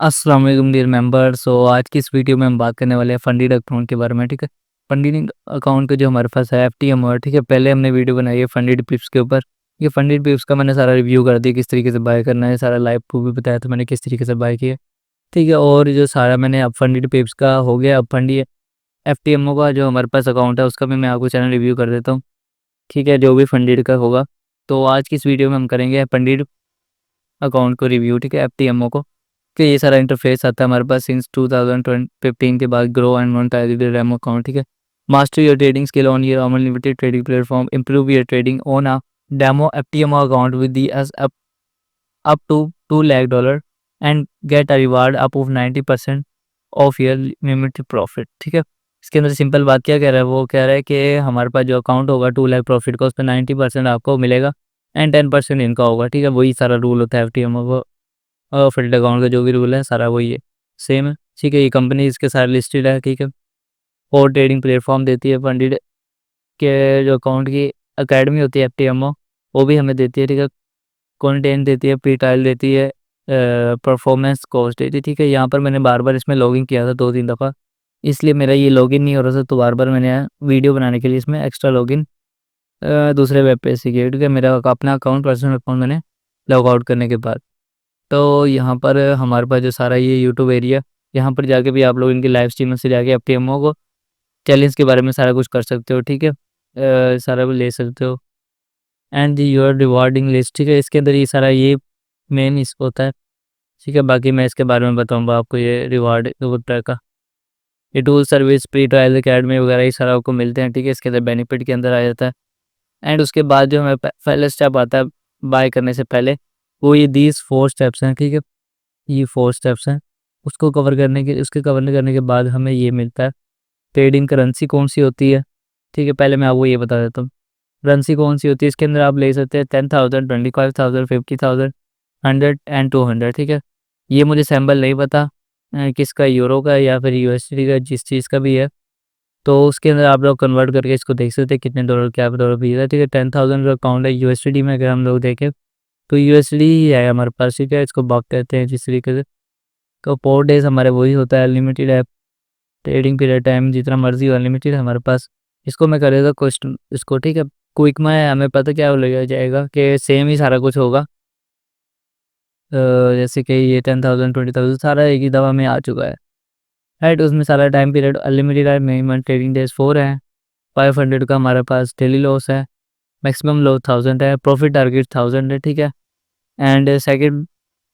अस्सलाम वालेकुम dear member. आज की इस वीडियो में हम बात करने वाले हैं फंडिड अकाउंट के बारे में। ठीक है, फंडिंग अकाउंट का जो हमारे पास है एफटीएम और ठीक है, पहले हमने वीडियो बनाई है फंडिड पिप्स के ऊपर। ये फंडिड पिप्स का मैंने सारा रिव्यू कर दिया, किस तरीके से बाय करना है, सारा लाइव प्रूफ भी बताया था मैंने किस तरीके से बाय किया। ठीक है, और जो सारा मैंने अब फंडिड पिप्स का हो गया, अब फंडी एफटीएमओ का जो हमारे पास अकाउंट है उसका भी मैं आपको चैनल रिव्यू कर देता हूँ। ठीक है, जो भी फंडिड का होगा। तो आज की इस वीडियो में हम करेंगे फंडिड अकाउंट को रिव्यू। ठीक है, एफटीएमओ को कि ये सारा इंटरफेस आता है हमारे पास सिंस 2015 के बाद grow and monetize demo account. ठीक है, master your trading skill on your unlimited trading platform, improve your trading on a demo FTMO account with the S up to $2 lakh and get a reward up of 90% of your limited profit. ठीक है, इसके अंदर simple बात क्या कह रहा है, वो कह रहा है कि हमारे पास जो अकाउंट होगा 2 लाख प्रॉफिट का, उस पर 90% आपको मिलेगा एंड 10% इनका होगा। ठीक है, वही सारा रूल होता है एफटीएमओ फंड अकाउंट का जो भी रूल है सारा वही है, सेम है। ठीक है, ये कंपनी इसके सारे लिस्टेड है। ठीक है, और ट्रेडिंग प्लेटफॉर्म देती है फंडिड के जो अकाउंट की अकेडमी होती है एफटीएमओ, वो भी हमें देती है। ठीक है, कंटेंट देती है, प्री ट्रायल देती है, परफॉर्मेंस कोर्स देती है। ठीक है, यहाँ पर मैंने बार बार इसमें लॉगिन किया था 2-3 दफ़ा, इसलिए मेरा ये लॉगिन नहीं हो रहा था, तो बार बार मैंने वीडियो बनाने के लिए इसमें एक्स्ट्रा लॉगिन दूसरे वेब पेज से किया। ठीक है, मेरा अपना अकाउंट पर्सनल अकाउंट मैंने लॉग आउट करने के बाद। तो यहाँ पर हमारे पास जो सारा ये यूट्यूब एरिया, यहाँ पर जाके भी आप लोग इनकी लाइव स्ट्रीम से जाके एफटीएमओ को चैलेंज के बारे में सारा कुछ कर सकते हो। ठीक है, सारा कुछ ले सकते हो एंड योर रिवार्डिंग लिस्ट। ठीक है, इसके अंदर ये सारा ये मेन इस होता है। ठीक है, बाकी मैं इसके बारे में बताऊँगा आपको, ये रिवार्ड का ये tool service pre trial academy वगैरह ये सारा आपको मिलते हैं। ठीक है, इसके अंदर बेनिफिट के अंदर आ जाता है एंड उसके बाद जो हमें पहला स्टेप आता है बाय करने से पहले, वो ये दीज 4 स्टेप्स हैं। ठीक है, ये 4 स्टेप्स हैं, उसको कवर करने के उसके कवर करने के बाद हमें ये मिलता है ट्रेडिंग करेंसी कौन सी होती है। ठीक है, पहले मैं आपको ये बता देता हूँ करेंसी कौन सी होती है। इसके अंदर आप ले सकते हैं 10,000, 25,000, 50,000, 100 एंड 200। ठीक है, ये मुझे सैम्बल नहीं पता किसका, यूरो का या फिर यूएसडी का, जिस चीज़ का भी है, तो उसके अंदर आप लोग कन्वर्ट करके इसको देख सकते हैं कितने डॉलर क्या डॉलर भी है। ठीक है, 10,000 का अकाउंट है यूएसडी में, अगर हम लोग देखें तो यूएसडी ही है हमारे पास। ठीक है, इसको बात कहते हैं जिस तरीके से। तो 4 डेज़ हमारे वही होता है, अनलिमिटेड है, ट्रेडिंग पीरियड टाइम जितना मर्जी हो अनलिमिटेड है हमारे पास। इसको मैं करेगा क्वेश्चन इसको। ठीक है, क्विक में हमें पता क्या लग जाएगा कि सेम ही सारा कुछ होगा। जैसे कि ये 10,000 20,000 सारा एक ही दवा में आ चुका है, राइट। उसमें सारा टाइम पीरियड अनलिमिटेड है, मिनिमम ट्रेडिंग डेज 4 है, 500 का हमारे पास डेली लॉस है, मैक्सिमम लॉस 1000 है, प्रॉफिट टारगेट 1000 है। ठीक है, एंड सेकंड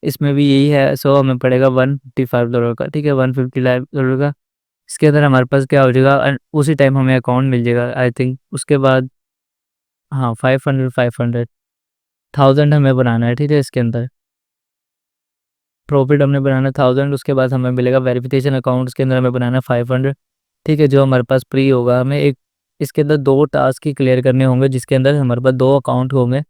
इसमें भी यही है, सो हमें पड़ेगा $155 का। ठीक है, $155 का। इसके अंदर हमारे पास क्या हो जाएगा एंड उसी टाइम हमें अकाउंट मिल जाएगा आई थिंक। उसके बाद हाँ 500 1000 हमें बनाना है। ठीक है, इसके अंदर प्रॉफिट हमने बनाना 1000, उसके बाद हमें मिलेगा वेरिफिकेशन अकाउंट, उसके अंदर हमें बनाना है 500। ठीक है, जो हमारे पास फ्री होगा। हमें एक इसके अंदर 2 टास्क ही क्लियर करने होंगे, जिसके अंदर हमारे पास 2 अकाउंट होंगे।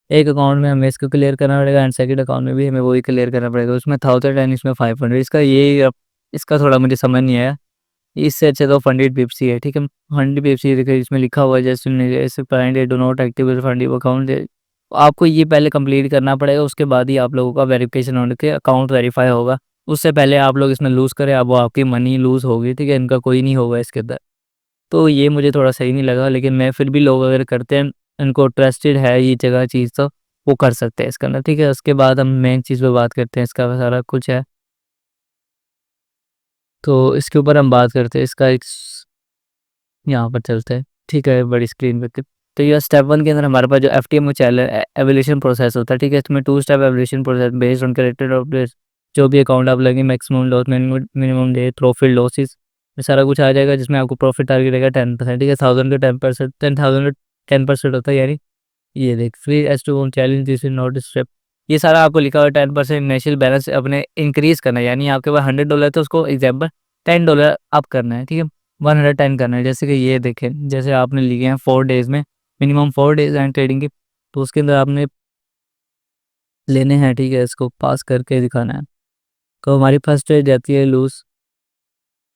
एक अकाउंट में हमें इसको क्लियर करना पड़ेगा एंड सेकंड अकाउंट में भी हमें वही क्लियर करना पड़ेगा, उसमें 1000 एंड इसमें 500। इसका ये इसका थोड़ा मुझे समझ नहीं आया, इससे अच्छा तो फंडेड पिप्सी है। ठीक है, फंडेड पिप्सी देखिए इसमें लिखा हुआ है जैसे find do not active fund account. आपको ये पहले कंप्लीट करना पड़ेगा, उसके बाद ही आप लोगों का वेरिफिकेशन होने के अकाउंट वेरीफाई होगा। उससे पहले आप लोग इसमें लूज़ करें, अब वो आपकी मनी लूज़ होगी। ठीक है, इनका कोई नहीं होगा इसके अंदर। तो ये मुझे थोड़ा सही नहीं लगा, लेकिन मैं फिर भी लोग अगर करते हैं, इनको ट्रस्टेड है ये जगह चीज़, तो वो कर सकते हैं इसके अंदर। ठीक है, उसके बाद हम मेन चीज़ पे बात करते हैं, इसका सारा कुछ है तो इसके ऊपर हम बात करते हैं। इसका एक यहाँ पर चलते हैं। ठीक है, बड़ी स्क्रीन पे तो ये स्टेप 1 के अंदर हमारे पास जो एफटीएम चैनल एवोल्यूशन प्रोसेस होता है। ठीक है, इसमें 2 step evolution process based on character of जो भी अकाउंट आप लगेंगे, maximum loss, minimum day, profit, losses, ये सारा कुछ आ जाएगा, जिसमें आपको प्रॉफिट टारगेट रहेगा 10%। ठीक है, 1000 का 10%, 10,000 का 10% होता है, यानी ये देख free S two challenge this is not step. ये सारा आपको लिखा हुआ है 10% इनिशियल बैलेंस अपने इंक्रीज करना है, यानी आपके पास $100 तो उसको एग्जाम्पल $10 अप करना है। ठीक है, 110 करना है। जैसे कि ये देखें, जैसे आपने लिए हैं 4 डेज़ में, मिनिमम 4 डेज़ एंड ट्रेडिंग की, तो उसके अंदर आपने लेने हैं। ठीक है, इसको पास करके दिखाना है। तो हमारी फर्स्ट ट्रेड जाती है लूज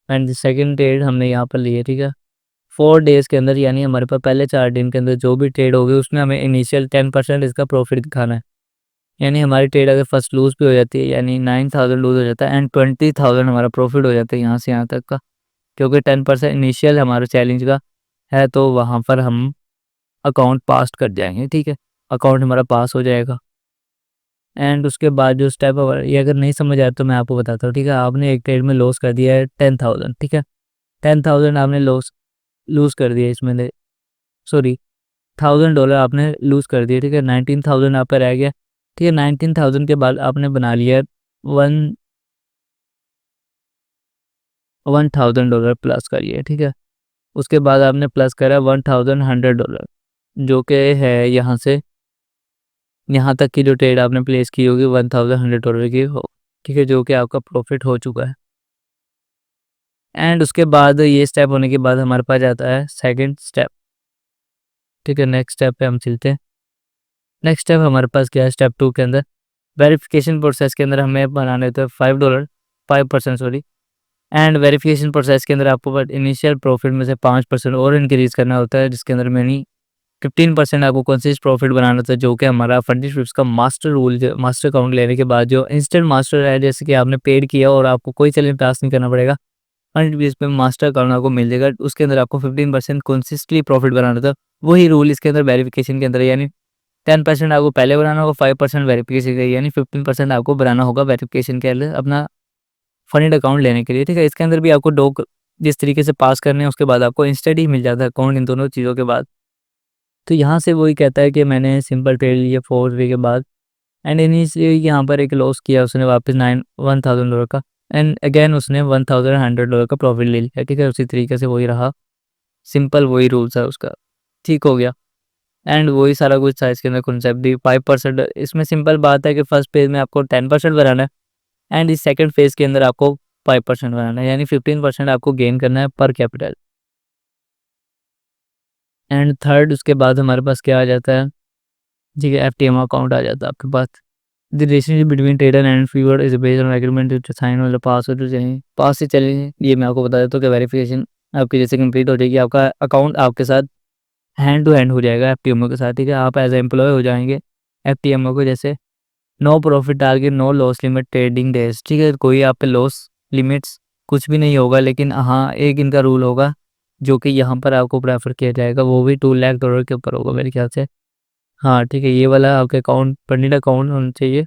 एंड सेकंड ट्रेड हमने यहाँ पर ली है। ठीक है, 4 डेज़ के अंदर, यानी हमारे पास पहले 4 दिन के अंदर जो भी ट्रेड होगी उसमें हमें इनिशियल 10% इसका प्रॉफिट दिखाना है। यानी हमारी ट्रेड अगर फर्स्ट लूज़ भी हो जाती है, यानी 9000 लूज़ हो जाता है एंड 20000 हमारा प्रॉफिट हो जाता है यहाँ से यहाँ तक का, क्योंकि 10% इनिशियल हमारा चैलेंज का है, तो वहाँ पर हम अकाउंट पास कर जाएंगे। ठीक है, अकाउंट हमारा पास हो जाएगा। एंड उसके बाद जो स्टेप ये अगर नहीं समझ आया तो मैं आपको बताता हूँ। ठीक है, आपने एक ट्रेड में लॉस कर दिया है 10,000। ठीक है, 10,000 आपने लूज़ कर दिया इसमें, सॉरी $1000 आपने लूज़ कर दिया। ठीक है, 19,000 आप पर रह गया। ठीक है, 19,000 के बाद आपने बना लिया वन $1,000 प्लस करिए। ठीक है, उसके बाद आपने प्लस करा $1,100, जो कि है यहाँ से यहाँ तक की जो ट्रेड आपने प्लेस की होगी $1,100 की हो। ठीक है, जो कि आपका प्रॉफिट हो चुका है। एंड उसके बाद ये स्टेप होने के बाद हमारे पास आता है सेकंड स्टेप। ठीक है, नेक्स्ट स्टेप पे हम चलते हैं। नेक्स्ट स्टेप हमारे पास क्या है, स्टेप 2 के अंदर वेरिफिकेशन प्रोसेस के अंदर हमें बनाने होते हैं $5, 5% सॉरी। एंड वेरिफिकेशन प्रोसेस के अंदर आपको इनिशियल प्रॉफिट में से 5% और इंक्रीज करना होता है, जिसके अंदर मैंने 15% आपको कंसिस्ट प्रॉफिट बनाना था, जो कि हमारा फंडी ट्रिप्स का मास्टर रूल, मास्टर अकाउंट लेने के बाद जो इंस्टेंट मास्टर है, जैसे कि आपने पेड किया और आपको कोई चैलेंज पास नहीं करना पड़ेगा, फंड बेस पे मास्टर अकाउंट आपको मिल जाएगा। उसके अंदर आपको 15% कंसिस्टली प्रॉफिट बनाना था। वही रूल इसके अंदर वेरिफिकेशन के अंदर, यानी 10% आपको पहले बनाना होगा, 5% वेरिफिकेशन के, यानी 15% आपको बनाना होगा वेरिफिकेशन के लिए अपना फंड अकाउंट लेने के लिए। ठीक है, इसके अंदर भी आपको दो जिस तरीके से पास करने हैं, उसके बाद आपको इंस्टेंट ही मिल जाता है अकाउंट इन दोनों चीज़ों के बाद। तो यहाँ से वही कहता है कि मैंने सिंपल ट्रेड लिया 4 वे के बाद एंड इन्हीं से यहाँ पर एक लॉस किया उसने वापस $1,000 का, एंड अगेन उसने $1,100 का प्रॉफिट ले लिया। ठीक है, उसी तरीके से वही रहा, सिंपल वही रूल्स है उसका। ठीक हो गया, एंड वही सारा कुछ था इसके अंदर कॉन्सेप्ट भी। 5% इसमें सिंपल बात है कि फर्स्ट फेज में आपको 10% बनाना है एंड इस सेकंड फेज के अंदर आपको 5% बनाना है, यानी 15% आपको गेन करना है पर कैपिटल। एंड थर्ड उसके बाद हमारे पास क्या आ जाता है, ठीक है, एफटीएम अकाउंट आ जाता है आपके पास। The relationship between trader and viewer is based on agreement to sign वाला पास हो तो चाहिए, पास से चलेंगे। ये मैं आपको बता देता हूँ कि वेरिफिकेशन आपकी जैसे कंप्लीट हो जाएगी, आपका अकाउंट आपके साथ हैंड टू हैंड हो जाएगा एफटीएमओ के साथ। ठीक है, आप एज एम्प्लॉय हो जाएंगे एफटीएमओ को, जैसे no profit target, no loss limit trading days. ठीक है, कोई आप पे लॉस लिमिट्स कुछ भी नहीं होगा, लेकिन हाँ एक इनका रूल होगा जो कि यहाँ पर आपको प्रेफर किया जाएगा, वो भी $2 लाख के ऊपर होगा मेरे ख्याल से। हाँ ठीक है, ये वाला आपके अकाउंट परमिट अकाउंट होना चाहिए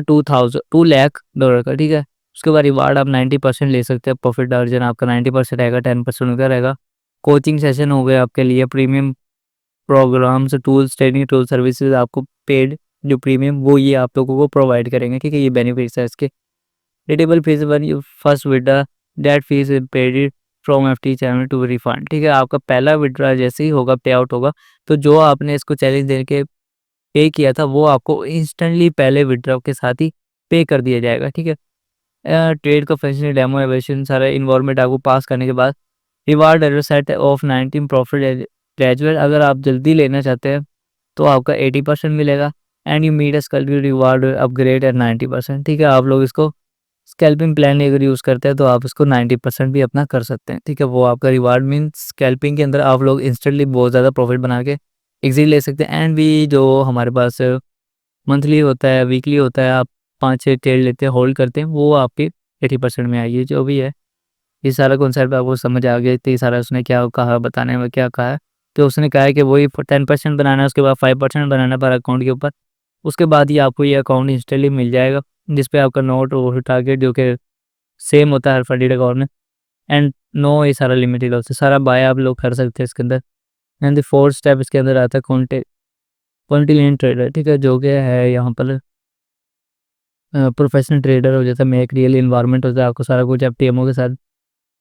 2 लाख डॉलर का। ठीक है, उसके बाद रिवार्ड आप 90% ले सकते हैं, प्रॉफिट मार्जिन आपका 90% रहेगा, 10% उनका रहेगा। कोचिंग सेशन हो गए आपके लिए, premium programmes, tools, training tool services आपको पेड जो प्रीमियम वो ये आप लोगों को प्रोवाइड करेंगे। ठीक है, ये बेनिफिट्स है इसके। Retable fees when you first withdraw that fees paid from FT channel to refund. ठीक है, आपका पहला विड्रा जैसे ही होगा पे आउट होगा, तो जो आपने इसको चैलेंज दे के पे किया था वो आपको इंस्टेंटली पहले विड्रॉ के साथ ही पे कर दिया जाएगा। ठीक है, ट्रेड का फंक्शन डेमो एवेशन सारा इन्वॉल्वमेंट आपको पास करने के बाद reward set of 19 profit graduate, अगर आप जल्दी लेना चाहते हैं तो आपका 80% मिलेगा and you meet scalping reward upgrade at 90%। ठीक है, आप लोग इसको स्कैल्पिंग प्लान अगर यूज़ करते हैं तो आप इसको 90% भी अपना कर सकते हैं। ठीक है, वो आपका रिवार्ड मीन्स स्कैल्पिंग के अंदर आप लोग इंस्टेंटली बहुत ज़्यादा प्रॉफिट बना के एग्जिट ले सकते हैं। एंड भी जो हमारे पास मंथली होता है, वीकली होता है, आप 5-6 ट्रेड लेते हैं, होल्ड करते हैं, वो आपके 80% में आइए। जो भी है ये सारा कॉन्सेप्ट आपको समझ आ गया, इतनी सारा उसने क्या कहा, बताने में क्या कहा है। तो उसने कहा है कि वही 10% बनाना है, उसके बाद 5% बनाना है पर अकाउंट के ऊपर, उसके बाद ही आपको ये अकाउंट इंस्टेंटली मिल जाएगा, जिस पे आपका नोट और टारगेट जो कि सेम होता है हर फंडेड अकाउंट में। एंड नो ये सारा लिमिटेड लॉस है, सारा बाय आप लोग कर सकते हैं इसके अंदर। एंड द फोर्थ स्टेप इसके अंदर आता है कॉन्टिनेंट ट्रेडर। ठीक है, जो कि है यहाँ पर प्रोफेशनल ट्रेडर हो जाता है, मेक रियल इन्वायरमेंट होता है, आपको सारा कुछ एफटीएमओ के साथ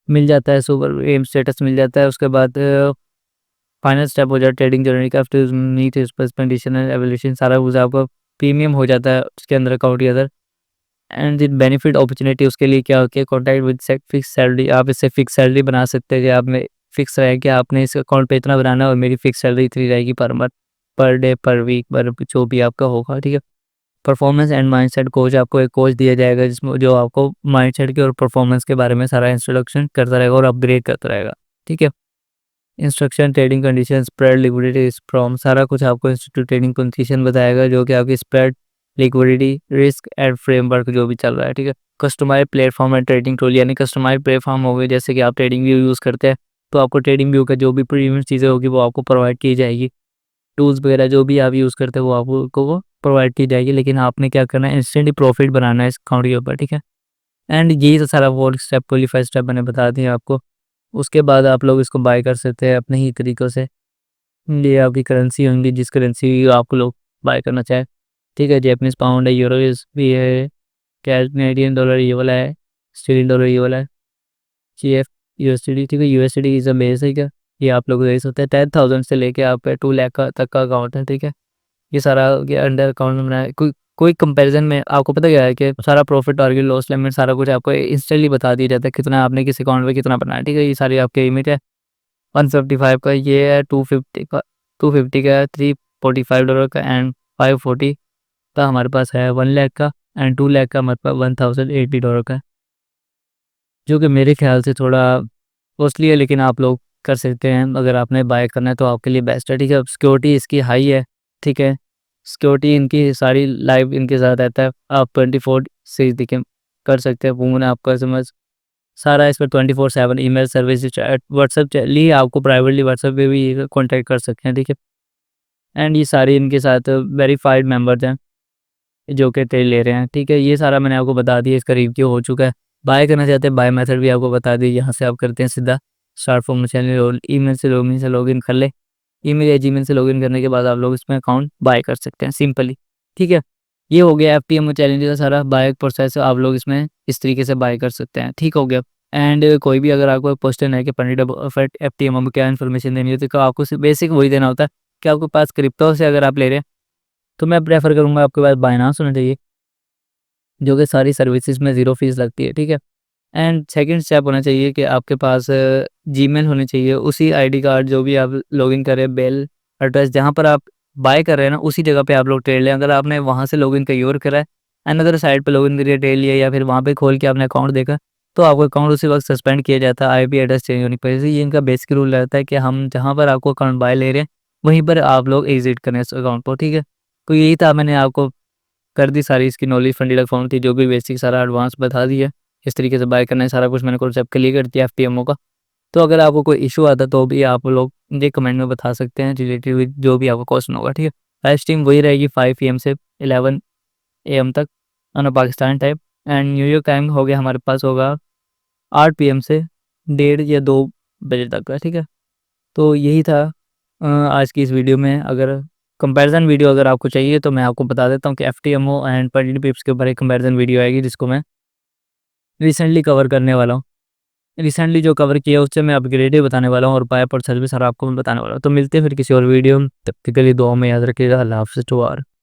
मिल जाता है, सुपर एम स्टेटस मिल जाता है। उसके बाद फाइनल स्टेप हो जाता है ट्रेडिंग जर्नी का, आफ्टर नीट कंडीशन एवोल्यूशन, सारा कुछ आपका प्रीमियम हो जाता है उसके अंदर अकाउंट के अंदर। एंड द बेनिफिट अपॉर्चुनिटी उसके लिए क्या होती है, कॉन्टैक्ट विद फिक्स सैलरी, आप इससे फिक्स सैलरी बना सकते हैं कि आप में फिक्स रहे कि आपने इस अकाउंट पे इतना बनाना है और मेरी फिक्स सैलरी इतनी रहेगी पर मंथ, पर डे, पर वीक, पर जो भी आपका होगा। ठीक है, परफॉर्मेंस एंड माइंडसेट कोच, आपको एक कोच दिया जाएगा जिसमें जो आपको माइंडसेट के और परफॉर्मेंस के बारे में सारा इंस्ट्रक्शन करता रहेगा और अपग्रेड करता रहेगा। ठीक है, instruction, trading condition, spread, liquidity, from, सारा कुछ आपको इंस्टीट्यूट ट्रेडिंग कंडीशन बताएगा, जो कि आपकी spread, liquidity, risk and framework जो भी चल रहा है, ठीक है। Customise platform and trading tool, यानी कस्टमाइज प्लेटफॉर्म हो गए, जैसे कि आप ट्रेडिंग व्यू यूज़ करते हैं तो आपको ट्रेडिंग व्यू का जो भी प्रीमियम चीज़ें होगी वो आपको प्रोवाइड की जाएगी। टूल्स वगैरह जो भी आप यूज़ करते हैं वो आपको वो प्रोवाइड की जाएगी, लेकिन आपने क्या करना है, इंस्टेंटली प्रॉफिट बनाना है इस अकाउंट के ऊपर, ठीक है। एंड यही तो सारा 4 स्टेप, क्वालीफाई स्टेप मैंने बता दिए आपको। उसके बाद आप लोग इसको बाय कर सकते हैं अपने ही तरीक़ों से। ये आपकी करेंसी होंगी, जिस करेंसी आप लोग बाय करना चाहें, ठीक है। जैपनीज़ पाउंड है, यूरो भी है, कैनेडियन डॉलर ये वाला है, ऑस्ट्रेलियन डॉलर ये वाला है, जीएफ यूएसडी, ठीक है। यूएसडी इज़ अ बेसिक है, ये आप लोग देख सकते हैं। 10,000 से लेके आप पे 2 लाख का तक का अकाउंट है, ठीक है। ये सारा ये अंडर अकाउंट में बनाया, कोई कंपैरिजन में आपको पता क्या है कि सारा प्रॉफिट, टारगेट, लॉस लिमिट सारा कुछ आपको इंस्टेंटली बता दिया जाता है, कितना आपने किस अकाउंट में कितना बनाया, ठीक है। ये सारी आपकी लिमिट है। 155 का ये है, 250 का है, $345 का एंड 540 का हमारे पास है, 1 लाख का एंड 2 लाख का हमारे पास $1080 का है, जो कि मेरे ख्याल से थोड़ा कॉस्टली है, लेकिन आप लोग कर सकते हैं। अगर आपने बाय करना है तो आपके लिए बेस्ट है, ठीक है। सिक्योरिटी इसकी हाई है, ठीक है। सिक्योरिटी इनकी सारी लाइव इनके साथ रहता है, आप 24 से देखें कर सकते हैं। फ़ोन आपका समझ सारा इस पर 24/7 ईमेल सर्विस, चैट, व्हाट्सएप चलिए, आपको प्राइवेटली व्हाट्सएप पे भी कॉन्टैक्ट कर सकते हैं, ठीक है। एंड ये सारे इनके साथ वेरीफाइड मेंबर्स हैं जो कि ट्रेड ले रहे हैं, ठीक है। ये सारा मैंने आपको बता दिया, इसका रिव्यू हो चुका है। बाय करना चाहते हैं, बाय मेथड भी आपको बता दी, यहाँ से आप करते हैं सीधा स्टार्ट फ्रॉम चैनल, ईमेल से लॉगिन कर ले। ईमेल या जीमेल से लॉगिन करने के बाद आप लोग इसमें अकाउंट बाय कर सकते हैं सिंपली, ठीक है। ये हो गया एफटीएमओ चैलेंज का सारा बाय प्रोसेस, आप लोग इसमें इस तरीके से बाय कर सकते हैं, ठीक हो गया। एंड कोई भी अगर आपको क्वेश्चन है कि पंडित एफटीएमओ में क्या इन्फॉर्मेशन देनी होती है, तो आपको सिर्फ बेसिक वही देना होता है कि आपके पास क्रिप्टो से अगर आप ले रहे हैं तो मैं प्रेफर करूँगा आपके पास बायनांस होना चाहिए, जो कि सारी सर्विसेज में ज़ीरो फीस लगती है, ठीक है। एंड सेकंड स्टेप होना चाहिए कि आपके पास जीमेल होनी चाहिए, उसी आईडी कार्ड जो भी आप लॉगिन करें, बेल एड्रेस जहाँ पर आप बाय कर रहे हैं ना, उसी जगह पे आप लोग ट्रेड लें। अगर आपने वहाँ से लॉगिन कहीं और करा है, अनदर साइट पे लॉगिन करके ट्रेड लिया, या फिर वहाँ पे खोल के आपने अकाउंट देखा, तो आपका अकाउंट उसी वक्त सस्पेंड किया जाता है आईपी एड्रेस चेंज होने की वजह से। ये इनका बेसिक रूल रहता है कि हम जहाँ पर आपको अकाउंट बाय ले रहे हैं वहीं पर आप लोग एग्जिट करें इस अकाउंट को, ठीक है। तो यही था, मैंने आपको कर दी सारी इसकी नॉलेज, फंडिंग फॉर्म थी, जो भी बेसिक सारा एडवांस बता दिया, इस तरीके से बाय करना है, सारा कुछ मैंने कॉन्सेप्ट क्लियर कर दिया एफटीएमओ का। तो अगर आपको कोई इशू आता तो भी आप लोग मुझे कमेंट में बता सकते हैं, रिलेटेड विद जो भी आपको क्वेश्चन होगा, ठीक है। लाइव स्ट्रीम वही रहेगी 5 PM से 11 AM तक on Pakistan time, and New York time हो गया हमारे पास होगा 8 PM से 1:30 या 2 बजे तक का, ठीक है। तो यही था आज की इस वीडियो में। अगर कंपैरिजन वीडियो अगर आपको चाहिए तो मैं आपको बता देता हूँ कि एफटीएमओ एंड पंडित पिप्स के ऊपर एक कंपैरिजन वीडियो आएगी, जिसको मैं रिसेंटली कवर करने वाला हूँ। रिसेंटली जो कवर किया उससे मैं अपग्रेड ही बताने वाला हूँ, और बाय पर सर्विस और आपको मैं बताने वाला हूँ। तो मिलते हैं फिर किसी और वीडियो में, तब तक के लिए दुआ में याद रखिएगा। अल्लाह हाफ़िज़।